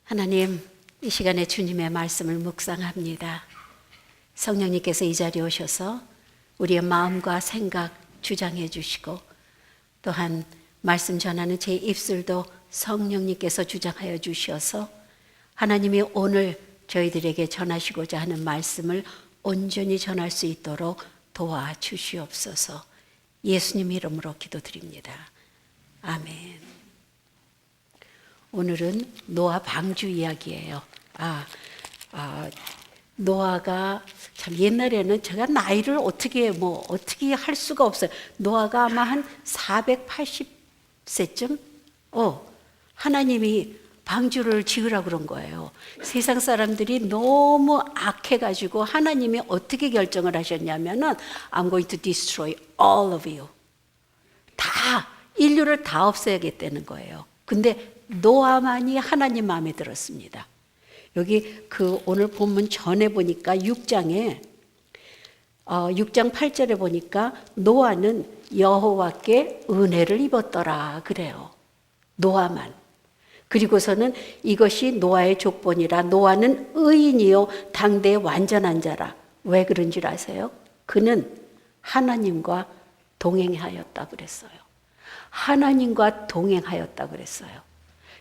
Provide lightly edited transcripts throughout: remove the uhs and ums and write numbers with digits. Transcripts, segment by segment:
하나님, 이 시간에 주님의 말씀을 묵상합니다. 성령님께서 이 자리에 오셔서 우리의 마음과 생각 주장해 주시고, 또한 말씀 전하는 제 입술도 성령님께서 주장하여 주셔서 하나님이 오늘 저희들에게 전하시고자 하는 말씀을 온전히 전할 수 있도록 도와주시옵소서. 예수님 이름으로 기도드립니다. 아멘. 오늘은 노아 방주 이야기예요. 노아가 참 옛날에는 제가 나이를 어떻게 할 수가 없어요. 노아가 아마 한 480세쯤 하나님이 방주를 지으라고 그런 거예요. 세상 사람들이 너무 악해가지고 하나님이 어떻게 결정을 하셨냐면은 I'm going to destroy all of you. 인류를 다 없애야겠다는 거예요. 근데 노아만이 하나님 마음에 들었습니다. 여기 오늘 본문 전에 보니까 6장 8절에 보니까 노아는 여호와께 은혜를 입었더라 그래요. 노아만. 그리고서는 이것이 노아의 족본이라 노아는 의인이요 당대의 완전한 자라. 왜 그런 줄 아세요? 그는 하나님과 동행하였다 그랬어요. 하나님과 동행하였다 그랬어요.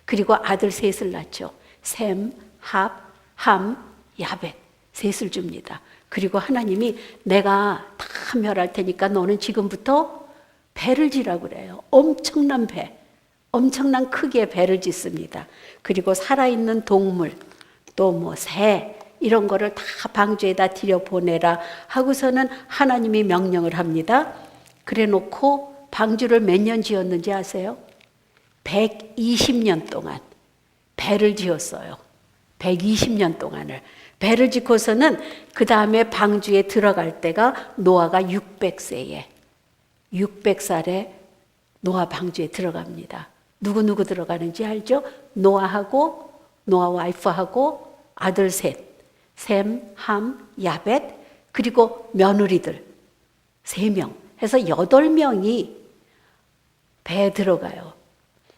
그리고 아들 셋을 낳죠. 셈, 함, 야벳 셋을 줍니다. 그리고 하나님이 내가 다 멸할 테니까 너는 지금부터 배를 지라고 그래요. 엄청난 배, 엄청난 크기의 배를 짓습니다. 그리고 살아있는 동물, 또 새 이런 거를 다 방주에다 들여보내라 하고서는 하나님이 명령을 합니다. 그래 놓고 방주를 몇 년 지었는지 아세요? 120년 동안 배를 지었어요. 120년 동안을 배를 짓고서는 그 다음에 방주에 들어갈 때가 노아가 600살에 노아 방주에 들어갑니다. 누구 들어가는지 알죠? 노아하고 노아 와이프하고 아들 셋, 셈, 함, 야벳, 그리고 며느리들 3명 해서 8명이 배에 들어가요.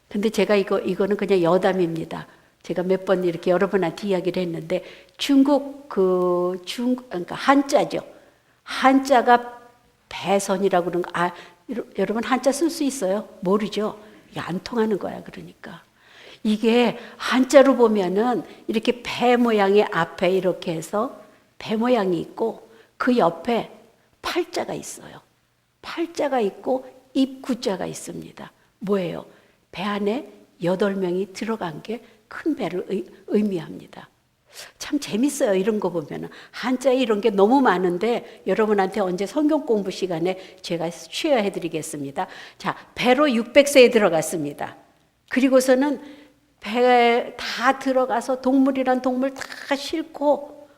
근데 제가 이거는 그냥 여담입니다. 제가 몇 번 이렇게 여러분한테 이야기를 했는데 그러니까 한자죠. 한자가 배선이라고 그러는 거. 여러분 한자 쓸 수 있어요? 모르죠? 이게 안 통하는 거야. 그러니까 이게 한자로 보면은 이렇게 배 모양의 앞에 이렇게 해서 배 모양이 있고 그 옆에 팔자가 있어요. 팔자가 있고 입구자가 있습니다. 뭐예요? 배 안에 8명이 들어간 게 큰 배를 의미합니다. 참 재밌어요. 이런 거 보면 한자에 이런 게 너무 많은데 여러분한테 언제 성경 공부 시간에 제가 쉐어해 드리겠습니다. 자, 배로 600세에 들어갔습니다. 그리고서는 배에 다 들어가서 동물이란 동물 다 싣고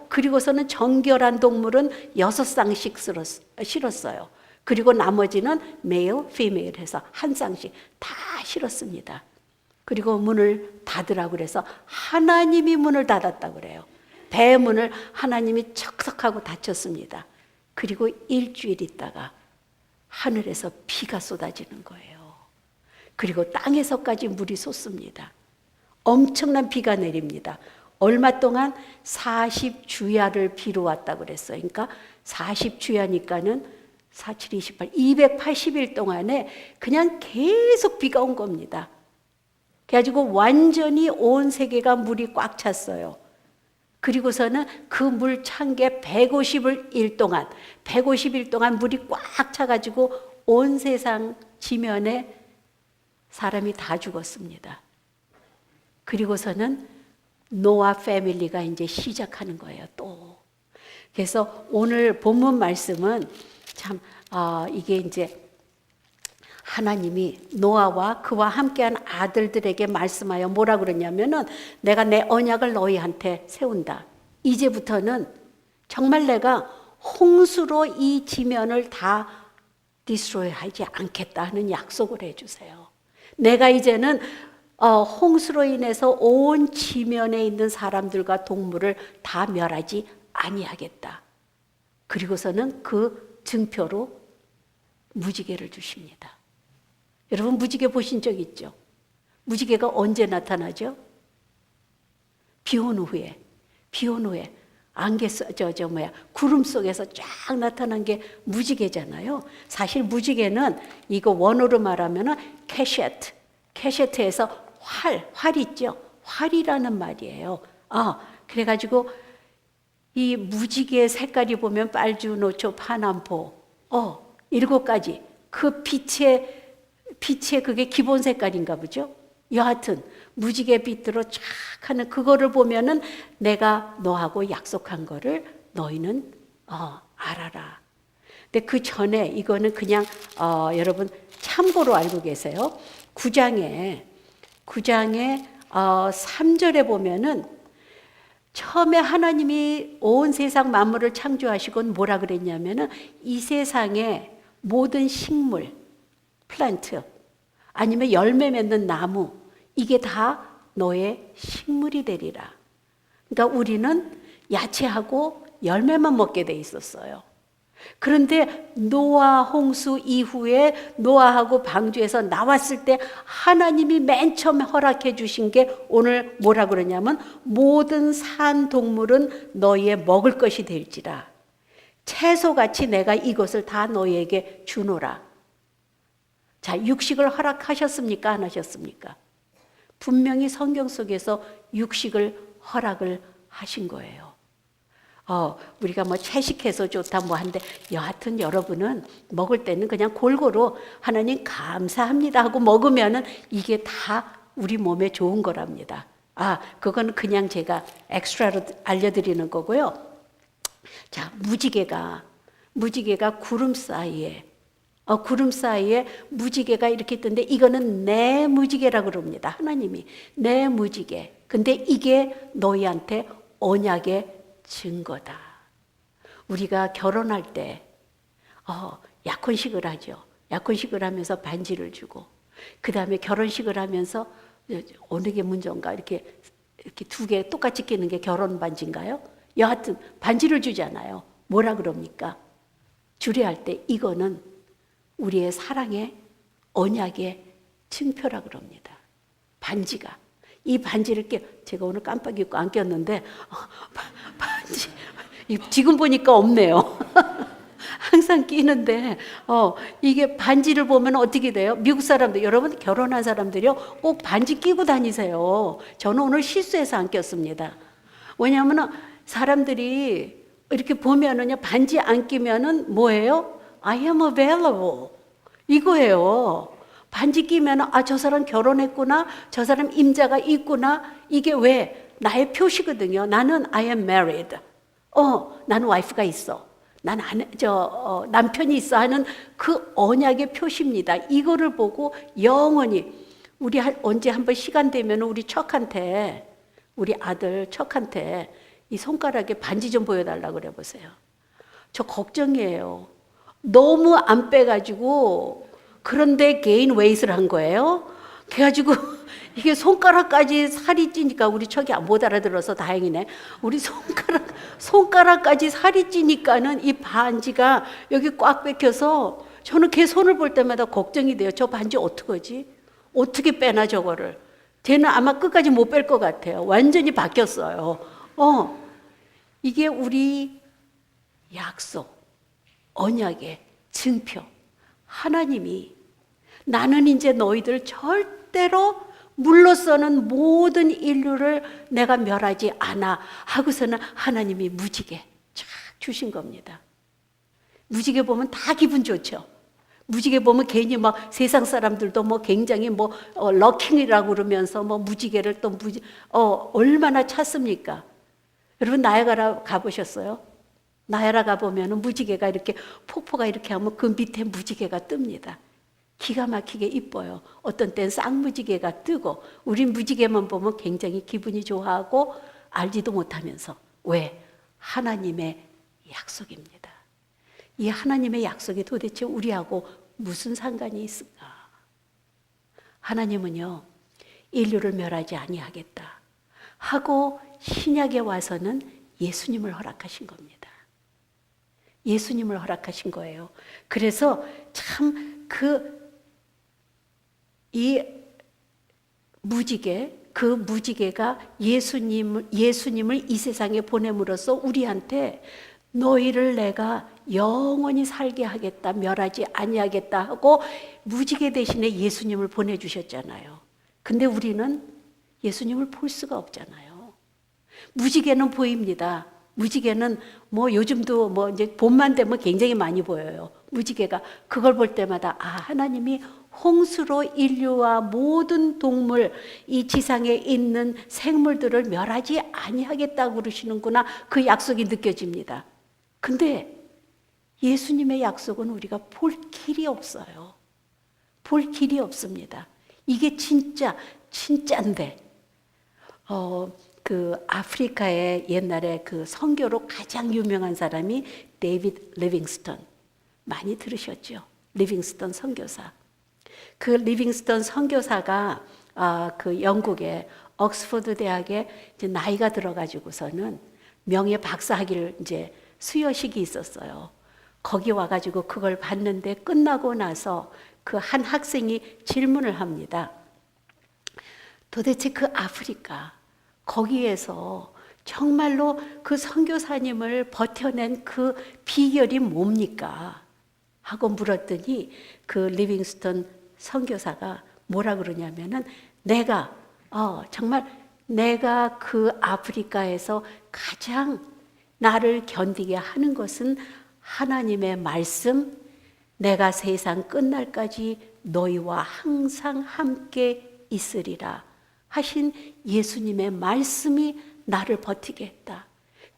그리고서는 정결한 동물은 6쌍씩 실었어요. 그리고 나머지는 메일, 피메일 해서 한 쌍씩 다 실었습니다. 그리고 문을 닫으라고 그래서 하나님이 문을 닫았다고 그래요. 배 문을 하나님이 척석하고 닫혔습니다. 그리고 일주일 있다가 하늘에서 비가 쏟아지는 거예요. 그리고 땅에서까지 물이 솟습니다. 엄청난 비가 내립니다. 얼마 동안 40주야를 비로 왔다고 그랬어요. 그러니까 40주야니까는 47, 28, 280일 동안에 그냥 계속 비가 온 겁니다. 그래가지고 완전히 온 세계가 물이 꽉 찼어요. 그리고서는 그 물 찬 게 150일 동안 물이 꽉 차가지고 온 세상 지면에 사람이 다 죽었습니다. 그리고서는 노아 패밀리가 이제 시작하는 거예요. 또. 그래서 오늘 본문 말씀은 참 이게 이제 하나님이 노아와 그와 함께한 아들들에게 말씀하여 뭐라 그러냐면은 내가 내 언약을 너희한테 세운다. 이제부터는 정말 내가 홍수로 이 지면을 다 디스트로이 하지 않겠다 하는 약속을 해주세요. 내가 이제는 홍수로 인해서 온 지면에 있는 사람들과 동물을 다 멸하지 아니하겠다. 그리고서는 그 증표로 무지개를 주십니다. 여러분 무지개 보신 적 있죠? 무지개가 언제 나타나죠? 비 온 후에 안개 구름 속에서 쫙 나타난 게 무지개잖아요. 사실 무지개는 이거 원어로 말하면은 캐셰트에서 활 있죠. 활이라는 말이에요. 그래가지고 이 무지개 색깔이 보면 빨주, 노초, 파남보, 7가지 그 빛의 그게 기본 색깔인가 보죠. 여하튼 무지개 빛으로 쫙 하는 그거를 보면은 내가 너하고 약속한 거를 너희는 알아라. 근데 그 전에 이거는 그냥 여러분 참고로 알고 계세요. 9장에 3절에 보면은 처음에 하나님이 온 세상 만물을 창조하시곤 뭐라 그랬냐면은 이 세상의 모든 식물, 플란트 아니면 열매 맺는 나무 이게 다 너의 식물이 되리라. 그러니까 우리는 야채하고 열매만 먹게 돼 있었어요. 그런데 노아 홍수 이후에 노아하고 방주에서 나왔을 때 하나님이 맨 처음에 허락해 주신 게 오늘 뭐라 그러냐면 모든 산 동물은 너희의 먹을 것이 될지라. 채소같이 내가 이것을 다 너희에게 주노라. 자, 육식을 허락하셨습니까? 안 하셨습니까? 분명히 성경 속에서 육식을 허락을 하신 거예요. 우리가 뭐 채식해서 좋다 뭐 한데 여하튼 여러분은 먹을 때는 그냥 골고루 하나님 감사합니다 하고 먹으면은 이게 다 우리 몸에 좋은 거랍니다. 그건 그냥 제가 엑스트라로 알려드리는 거고요. 자, 무지개가 구름 사이에 무지개가 이렇게 있던데 이거는 내 무지개라고 그럽니다. 하나님이 내 무지개. 근데 이게 너희한테 언약의 증거다. 우리가 결혼할 때 약혼식을 하죠. 약혼식을 하면서 반지를 주고 그 다음에 결혼식을 하면서 어느 게 문제인가 이렇게 2개 똑같이 끼는 게 결혼 반지인가요? 여하튼 반지를 주잖아요. 뭐라 그럽니까? 주례할 때 이거는 우리의 사랑의 언약의 증표라 그럽니다. 반지가. 이 반지를 제가 오늘 깜빡 잊고 안 꼈는데 반지 지금 보니까 없네요. 항상 끼는데 이게 반지를 보면 어떻게 돼요? 미국 사람들 여러분 결혼한 사람들이요 꼭 반지 끼고 다니세요. 저는 오늘 실수해서 안 꼈습니다. 왜냐하면 사람들이 이렇게 보면은요 반지 안 끼면은 뭐예요? I am available 이거예요. 반지 끼면 저 사람 결혼했구나, 저 사람 임자가 있구나. 이게 왜 나의 표시거든요. 나는 I am married. 나는 와이프가 있어. 난 남편이 있어 하는 그 언약의 표시입니다. 이거를 보고 영원히 우리 언제 한번 시간 되면 우리 우리 아들 척한테 이 손가락에 반지 좀 보여달라고 그래 보세요. 저 걱정이에요. 너무 안 빼가지고 그런데 게인 웨이트를 한 거예요. 그래가지고 이게 손가락까지 살이 찌니까 우리 척이 못 알아들어서 다행이네. 우리 손가락까지 살이 찌니까는 이 반지가 여기 꽉 뺏겨서 저는 걔 손을 볼 때마다 걱정이 돼요. 저 반지 어떡하지? 어떻게 빼나 저거를. 걔는 아마 끝까지 못 뺄 것 같아요. 완전히 바뀌었어요. 이게 우리 약속, 언약의 증표. 하나님이 나는 이제 너희들 절대로 물러서는 모든 인류를 내가 멸하지 않아 하고서는 하나님이 무지개 쫙 주신 겁니다. 무지개 보면 다 기분 좋죠. 무지개 보면 괜히 막 세상 사람들도 뭐 굉장히 럭킹이라고 그러면서 무지개를 또 얼마나 찾습니까? 여러분 나야가라 가보셨어요? 나야가라 가보면 무지개가 이렇게 폭포가 이렇게 하면 그 밑에 무지개가 뜹니다. 기가 막히게 이뻐요. 어떤 때는 쌍무지개가 뜨고 우린 무지개만 보면 굉장히 기분이 좋아하고 알지도 못하면서 왜? 하나님의 약속입니다. 이 하나님의 약속이 도대체 우리하고 무슨 상관이 있을까? 하나님은요 인류를 멸하지 아니하겠다 하고 신약에 와서는 예수님을 허락하신 겁니다. 예수님을 허락하신 거예요. 그래서 참 이 무지개 그 무지개가 예수님을 이 세상에 보냄으로써 우리한테 너희를 내가 영원히 살게 하겠다, 멸하지 아니하겠다 하고 무지개 대신에 예수님을 보내주셨잖아요. 근데 우리는 예수님을 볼 수가 없잖아요. 무지개는 보입니다. 무지개는 뭐 요즘도 뭐 이제 봄만 되면 굉장히 많이 보여요. 무지개가 그걸 볼 때마다 하나님이 홍수로 인류와 모든 동물, 이 지상에 있는 생물들을 멸하지 아니하겠다고 그러시는구나. 그 약속이 느껴집니다. 근데 예수님의 약속은 우리가 볼 길이 없어요. 볼 길이 없습니다. 이게 진짜인데, 그 아프리카의 옛날에 그 선교로 가장 유명한 사람이 데이비드 리빙스턴. 많이 들으셨죠? 리빙스턴 선교사. 그 리빙스턴 선교사가 그 영국의 옥스퍼드 대학에 이제 나이가 들어가지고서는 명예 박사학위를 이제 수여식이 있었어요. 거기 와가지고 그걸 봤는데 끝나고 나서 그 한 학생이 질문을 합니다. 도대체 그 아프리카 거기에서 정말로 그 선교사님을 버텨낸 그 비결이 뭡니까? 하고 물었더니 그 리빙스턴 선교사가 뭐라 그러냐면은 정말 내가 그 아프리카에서 가장 나를 견디게 하는 것은 하나님의 말씀, 내가 세상 끝날까지 너희와 항상 함께 있으리라 하신 예수님의 말씀이 나를 버티게 했다.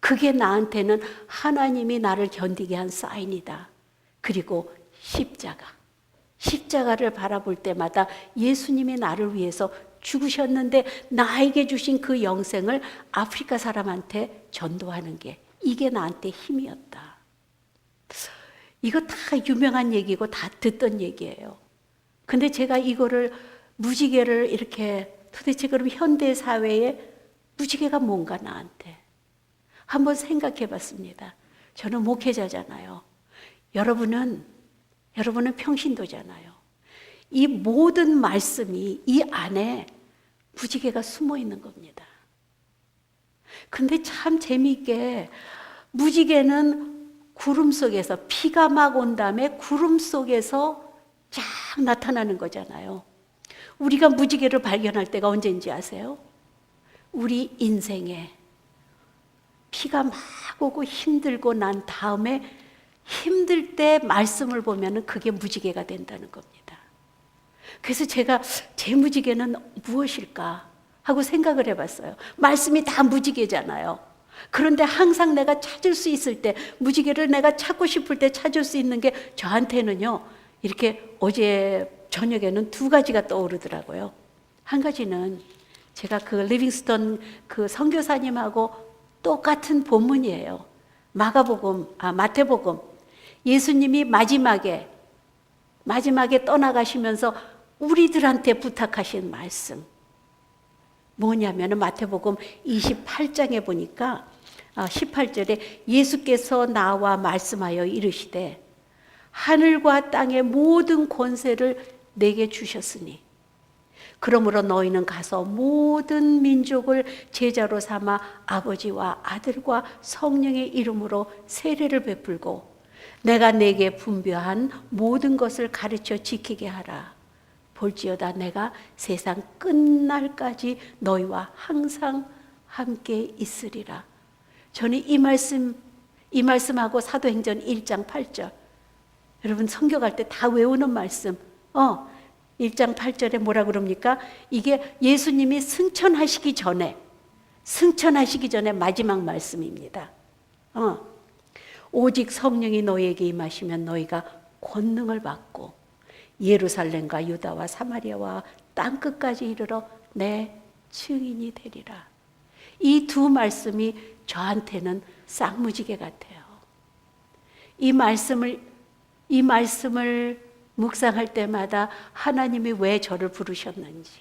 그게 나한테는 하나님이 나를 견디게 한 사인이다. 그리고 십자가를 바라볼 때마다 예수님이 나를 위해서 죽으셨는데 나에게 주신 그 영생을 아프리카 사람한테 전도하는 게 이게 나한테 힘이었다. 이거 다 유명한 얘기고 다 듣던 얘기예요. 근데 제가 이거를 무지개를 이렇게 도대체 그럼 현대 사회에 무지개가 뭔가 나한테 한번 생각해 봤습니다. 저는 목회자잖아요. 여러분은 평신도잖아요. 이 모든 말씀이 이 안에 무지개가 숨어 있는 겁니다. 근데 참 재미있게 무지개는 구름 속에서 비가 막 온 다음에 구름 속에서 쫙 나타나는 거잖아요. 우리가 무지개를 발견할 때가 언제인지 아세요? 우리 인생에 비가 막 오고 힘들고 난 다음에 힘들 때 말씀을 보면 그게 무지개가 된다는 겁니다. 그래서 제가 제 무지개는 무엇일까 하고 생각을 해봤어요. 말씀이 다 무지개잖아요. 그런데 항상 내가 찾을 수 있을 때, 무지개를 내가 찾고 싶을 때 찾을 수 있는 게 저한테는요, 이렇게 어제 저녁에는 두 가지가 떠오르더라고요. 한 가지는 제가 그 리빙스턴 그 선교사님하고 똑같은 본문이에요. 마태복음. 예수님이 마지막에 떠나가시면서 우리들한테 부탁하신 말씀. 뭐냐면 마태복음 28장에 보니까 18절에 예수께서 나와 말씀하여 이르시되 하늘과 땅의 모든 권세를 내게 주셨으니 그러므로 너희는 가서 모든 민족을 제자로 삼아 아버지와 아들과 성령의 이름으로 세례를 베풀고 내가 내게 분배한 모든 것을 가르쳐 지키게 하라. 볼지어다 내가 세상 끝날까지 너희와 항상 함께 있으리라. 저는 이 말씀하고 사도행전 1장 8절. 여러분 성경할 때 다 외우는 말씀. 1장 8절에 뭐라 그럽니까? 이게 예수님이 승천하시기 전에 마지막 말씀입니다. 오직 성령이 너희에게 임하시면 너희가 권능을 받고 예루살렘과 유다와 사마리아와 땅끝까지 이르러 내 증인이 되리라. 이 두 말씀이 저한테는 쌍무지개 같아요. 이 말씀을 묵상할 때마다 하나님이 왜 저를 부르셨는지.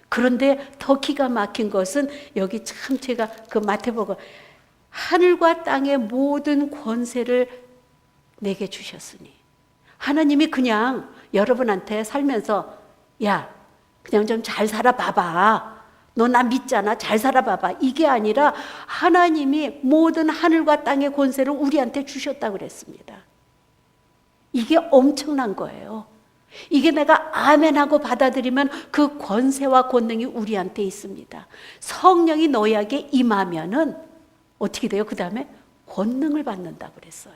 그런데 더 기가 막힌 것은 여기 참 제가 그 마태복음 하늘과 땅의 모든 권세를 내게 주셨으니 하나님이 그냥 여러분한테 살면서 야, 그냥 좀 잘 살아봐봐. 너 나 믿잖아. 잘 살아봐봐. 이게 아니라 하나님이 모든 하늘과 땅의 권세를 우리한테 주셨다고 그랬습니다. 이게 엄청난 거예요. 이게 내가 아멘하고 받아들이면 그 권세와 권능이 우리한테 있습니다. 성령이 너희에게 임하면은 어떻게 돼요? 그 다음에 권능을 받는다고 그랬어요.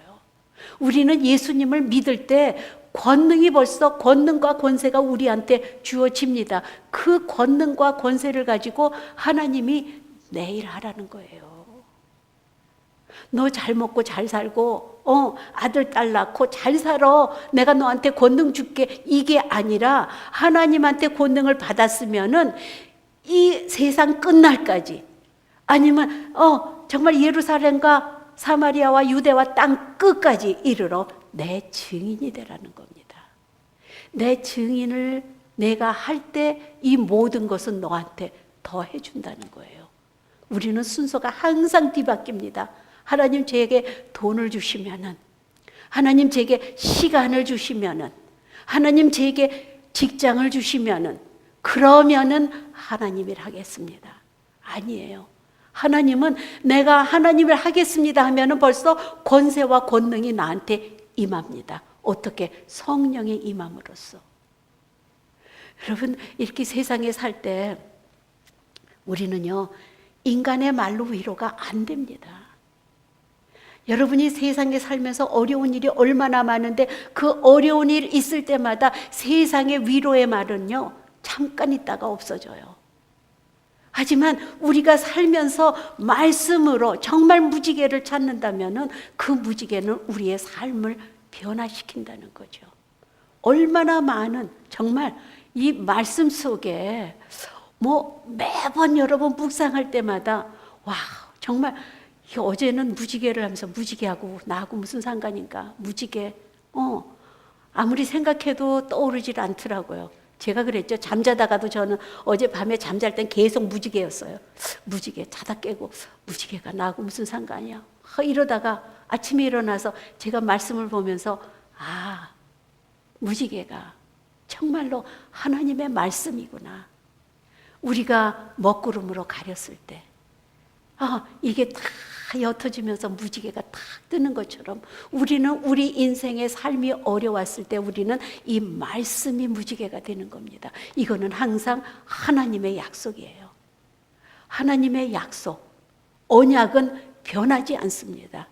우리는 예수님을 믿을 때 권능이 벌써 권능과 권세가 우리한테 주어집니다. 그 권능과 권세를 가지고 하나님이 내일 하라는 거예요. 너 잘 먹고 잘 살고 아들 딸 낳고 잘 살아. 내가 너한테 권능 줄게. 이게 아니라 하나님한테 권능을 받았으면은 이 세상 끝날까지 아니면 정말 예루살렘과 사마리아와 유대와 땅 끝까지 이르러 내 증인이 되라는 겁니다. 내 증인을 내가 할 때 이 모든 것은 너한테 더 해준다는 거예요. 우리는 순서가 항상 뒤바뀝니다. 하나님 제게 돈을 주시면은, 하나님 제게 시간을 주시면은, 하나님 제게 직장을 주시면은, 그러면은 하나님을 하겠습니다. 아니에요. 하나님은 내가 하나님을 하겠습니다 하면은 벌써 권세와 권능이 나한테 임합니다. 어떻게? 성령의 임함으로써. 여러분, 이렇게 세상에 살 때 우리는요, 인간의 말로 위로가 안 됩니다. 여러분이 세상에 살면서 어려운 일이 얼마나 많은데 그 어려운 일 있을 때마다 세상의 위로의 말은요, 잠깐 있다가 없어져요. 하지만 우리가 살면서 말씀으로 정말 무지개를 찾는다면은 그 무지개는 우리의 삶을 변화시킨다는 거죠. 얼마나 많은 정말 이 말씀 속에 매번 여러분 묵상할 때마다 와, 정말 어제는 무지개를 하면서 무지개하고 나하고 무슨 상관인가? 무지개. 아무리 생각해도 떠오르질 않더라고요. 제가 그랬죠. 잠자다가도 저는 어젯밤에 잠잘 땐 계속 무지개였어요. 무지개 자다 깨고 무지개가 나하고 무슨 상관이야. 이러다가 아침에 일어나서 제가 말씀을 보면서 무지개가 정말로 하나님의 말씀이구나. 우리가 먹구름으로 가렸을 때 이게 다 옅어지면서 무지개가 탁 뜨는 것처럼 우리는 우리 인생의 삶이 어려웠을 때 우리는 이 말씀이 무지개가 되는 겁니다. 이거는 항상 하나님의 약속이에요. 하나님의 약속, 언약은 변하지 않습니다.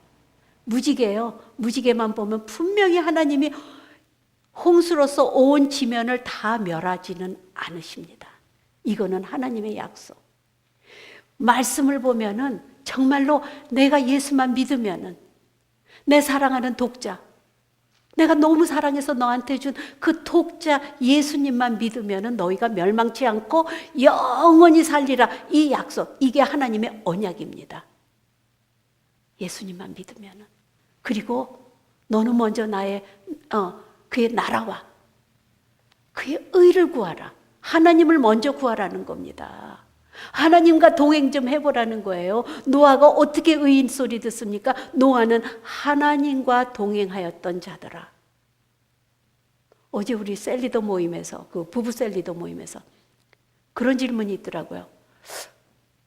무지개요. 무지개만 보면 분명히 하나님이 홍수로서 온 지면을 다 멸하지는 않으십니다. 이거는 하나님의 약속. 말씀을 보면은 정말로 내가 예수만 믿으면은 내 사랑하는 독자, 내가 너무 사랑해서 너한테 준 그 독자 예수님만 믿으면은 너희가 멸망치 않고 영원히 살리라. 이 약속, 이게 하나님의 언약입니다. 예수님만 믿으면은. 그리고 너는 먼저 그의 나라와 그의 의를 구하라. 하나님을 먼저 구하라는 겁니다. 하나님과 동행 좀 해보라는 거예요. 노아가 어떻게 의인 소리 듣습니까? 노아는 하나님과 동행하였던 자더라. 어제 우리 셀리더 모임에서, 그 부부 셀리더 모임에서 그런 질문이 있더라고요.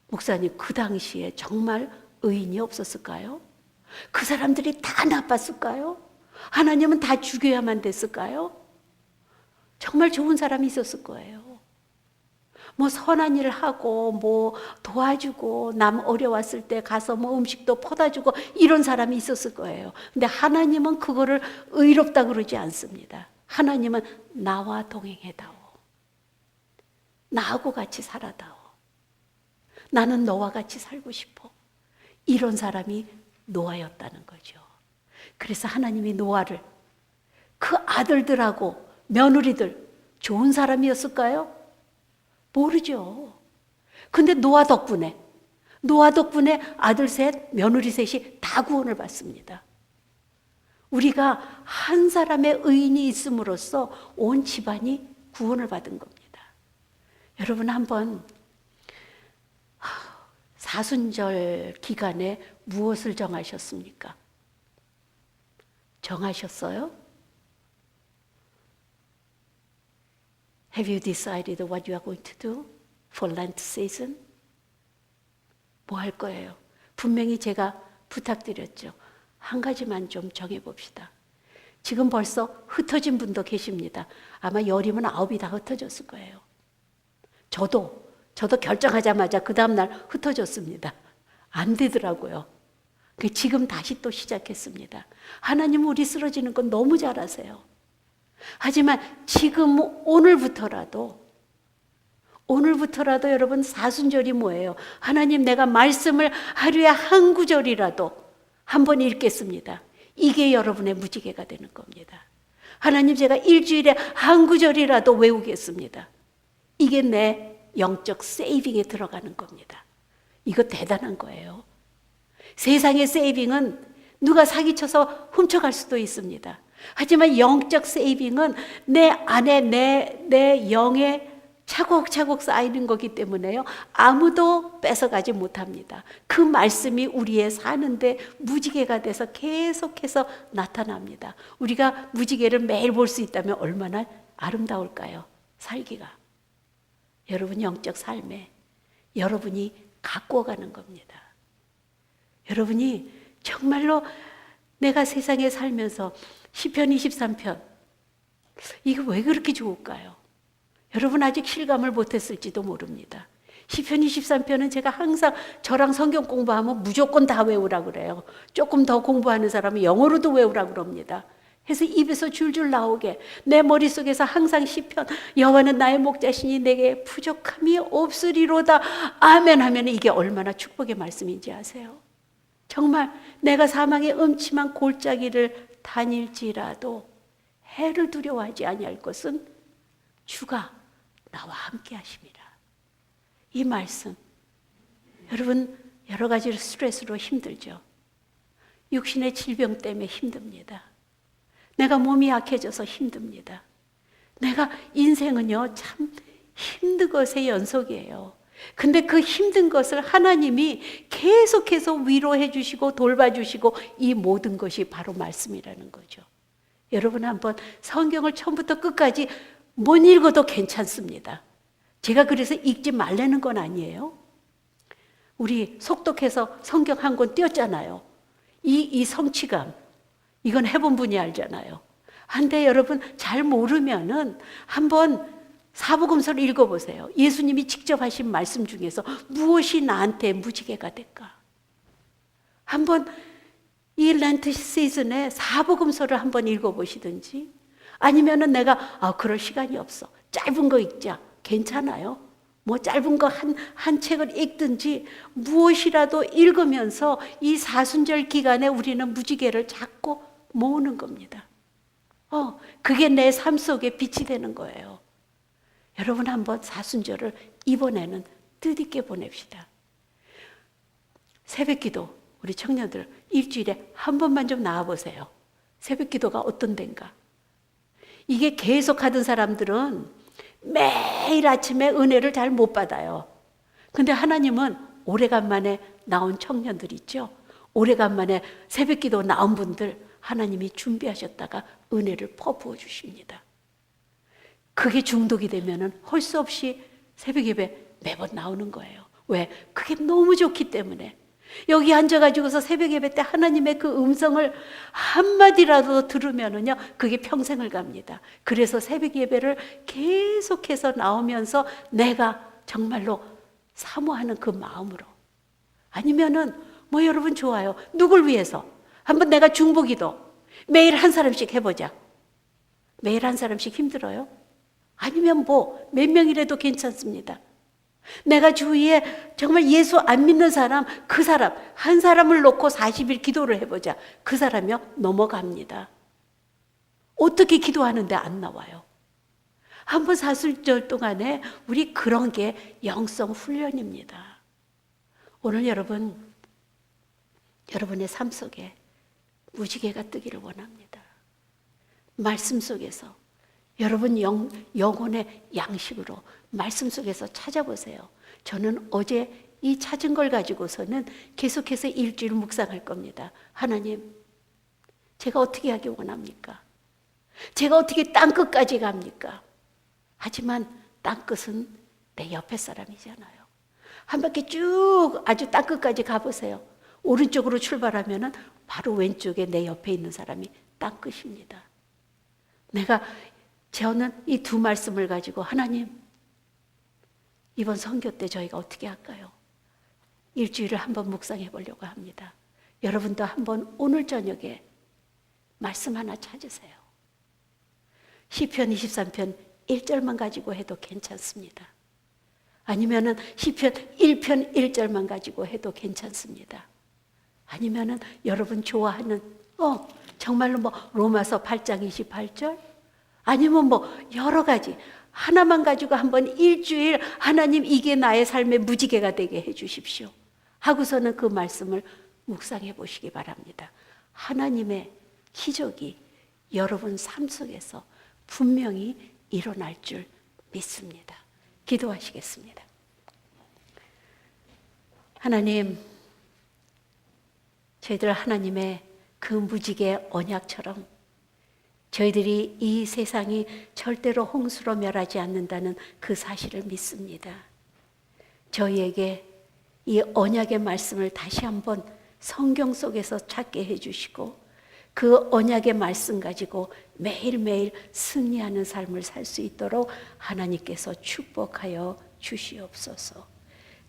목사님, 그 당시에 정말 의인이 없었을까요? 그 사람들이 다 나빴을까요? 하나님은 다 죽여야만 됐을까요? 정말 좋은 사람이 있었을 거예요. 선한 일을 하고 도와주고 남 어려웠을 때 가서 음식도 퍼다 주고 이런 사람이 있었을 거예요. 근데 하나님은 그거를 의롭다 그러지 않습니다. 하나님은 나와 동행해다오. 나하고 같이 살아다오. 나는 너와 같이 살고 싶어. 이런 사람이 노아였다는 거죠. 그래서 하나님이 노아를 그 아들들하고 며느리들 좋은 사람이었을까요? 모르죠. 근데 노아 덕분에 아들 셋, 며느리 셋이 다 구원을 받습니다. 우리가 한 사람의 의인이 있음으로써 온 집안이 구원을 받은 겁니다. 여러분 한번 사순절 기간에 무엇을 정하셨습니까? 정하셨어요? Have you decided what you are going to do for Lent season? 뭐 할 거예요? 분명히 제가 부탁드렸죠. 한 가지만 좀 정해봅시다. 지금 벌써 흩어진 분도 계십니다. 아마 10이면 9이 다 흩어졌을 거예요. 저도 결정하자마자 그 다음날 흩어졌습니다. 안 되더라고요. 지금 다시 또 시작했습니다. 하나님은 우리 쓰러지는 건 너무 잘 아세요. 하지만 지금 오늘부터라도 여러분 사순절이 뭐예요? 하나님, 내가 말씀을 하루에 한 구절이라도 한번 읽겠습니다. 이게 여러분의 무지개가 되는 겁니다. 하나님, 제가 일주일에 한 구절이라도 외우겠습니다. 이게 내 영적 세이빙에 들어가는 겁니다. 이거 대단한 거예요. 세상의 세이빙은 누가 사기쳐서 훔쳐갈 수도 있습니다. 하지만 영적 세이빙은 내 안에 내 영에 차곡차곡 쌓이는 거기 때문에요. 아무도 뺏어가지 못합니다. 그 말씀이 우리의 사는데 무지개가 돼서 계속해서 나타납니다. 우리가 무지개를 매일 볼 수 있다면 얼마나 아름다울까요? 살기가. 여러분 영적 삶에 여러분이 갖고 가는 겁니다. 여러분이 정말로 내가 세상에 살면서 시편 23편 이게 왜 그렇게 좋을까요? 여러분 아직 실감을 못했을지도 모릅니다. 시편 23편은 제가 항상 저랑 성경 공부하면 무조건 다 외우라고 그래요. 조금 더 공부하는 사람은 영어로도 외우라고 그럽니다. 해서 입에서 줄줄 나오게 내 머릿속에서 항상 시편 여호와는 나의 목자시니 내게 부족함이 없으리로다 아멘 하면 이게 얼마나 축복의 말씀인지 아세요? 정말 내가 사망의 음침한 골짜기를 다닐지라도 해를 두려워하지 아니할 것은 주가 나와 함께 하심이라. 이 말씀 여러분 여러 가지 스트레스로 힘들죠. 육신의 질병 때문에 힘듭니다. 내가 몸이 약해져서 힘듭니다. 내가 인생은요 참 힘든 것의 연속이에요. 근데 그 힘든 것을 하나님이 계속해서 위로해 주시고 돌봐주시고 이 모든 것이 바로 말씀이라는 거죠. 여러분 한번 성경을 처음부터 끝까지 못 읽어도 괜찮습니다. 제가 그래서 읽지 말라는 건 아니에요. 우리 속독해서 성경 한 권 띄었잖아요. 이 성취감 이건 해본 분이 알잖아요. 한데 여러분 잘 모르면은 한번 사복음서를 읽어보세요. 예수님이 직접 하신 말씀 중에서 무엇이 나한테 무지개가 될까? 한번 이 렌트 시즌에 사복음서를 한번 읽어보시든지 아니면은 내가 그럴 시간이 없어. 짧은 거 읽자. 괜찮아요. 뭐 짧은 거 한 책을 읽든지 무엇이라도 읽으면서 이 사순절 기간에 우리는 무지개를 자꾸 모으는 겁니다. 그게 내 삶 속에 빛이 되는 거예요. 여러분 한번 사순절을 이번에는 뜻있게 보냅시다. 새벽기도 우리 청년들 일주일에 한 번만 좀 나와보세요. 새벽기도가 어떤 데인가. 이게 계속 하던 사람들은 매일 아침에 은혜를 잘 못 받아요. 근데 하나님은 오래간만에 나온 청년들 있죠. 오래간만에 새벽기도 나온 분들 하나님이 준비하셨다가 은혜를 퍼부어 주십니다. 그게 중독이 되면은 할 수 없이 새벽 예배 매번 나오는 거예요. 왜? 그게 너무 좋기 때문에. 여기 앉아가지고서 새벽 예배 때 하나님의 그 음성을 한마디라도 들으면은요, 그게 평생을 갑니다. 그래서 새벽 예배를 계속해서 나오면서 내가 정말로 사모하는 그 마음으로. 아니면은, 여러분 좋아요. 누굴 위해서? 한번 내가 중보기도 매일 한 사람씩 해보자. 매일 한 사람씩 힘들어요? 아니면 몇 명이라도 괜찮습니다. 내가 주위에 정말 예수 안 믿는 사람, 그 사람, 한 사람을 놓고 40일 기도를 해보자. 그 사람이요, 넘어갑니다. 어떻게 기도하는데 안 나와요? 한번 사순절 동안에 우리 그런 게 영성 훈련입니다. 오늘 여러분의 삶 속에 무지개가 뜨기를 원합니다. 말씀 속에서 여러분 영혼의 양식으로 말씀 속에서 찾아보세요. 저는 어제 이 찾은 걸 가지고서는 계속해서 일주일 묵상할 겁니다. 하나님, 제가 어떻게 하기 원합니까? 제가 어떻게 땅끝까지 갑니까? 하지만 땅끝은 내 옆에 사람이잖아요. 한 바퀴 쭉 아주 땅끝까지 가보세요. 오른쪽으로 출발하면 바로 왼쪽에 내 옆에 있는 사람이 땅끝입니다. 저는 이 두 말씀을 가지고 하나님, 이번 선교 때 저희가 어떻게 할까요? 일주일을 한번 묵상해 보려고 합니다. 여러분도 한번 오늘 저녁에 말씀 하나 찾으세요. 시편 23편 1절만 가지고 해도 괜찮습니다. 아니면은 시편 1편 1절만 가지고 해도 괜찮습니다. 아니면은 여러분 좋아하는 정말로 로마서 8장 28절, 아니면 여러 가지 하나만 가지고 한번 일주일 하나님 이게 나의 삶의 무지개가 되게 해 주십시오 하고서는 그 말씀을 묵상해 보시기 바랍니다. 하나님의 기적이 여러분 삶 속에서 분명히 일어날 줄 믿습니다. 기도하시겠습니다. 하나님, 저희들 하나님의 그 무지개 언약처럼 저희들이 이 세상이 절대로 홍수로 멸하지 않는다는 그 사실을 믿습니다. 저희에게 이 언약의 말씀을 다시 한번 성경 속에서 찾게 해주시고 그 언약의 말씀 가지고 매일매일 승리하는 삶을 살 수 있도록 하나님께서 축복하여 주시옵소서.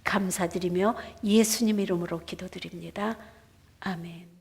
감사드리며 예수님 이름으로 기도드립니다. 아멘.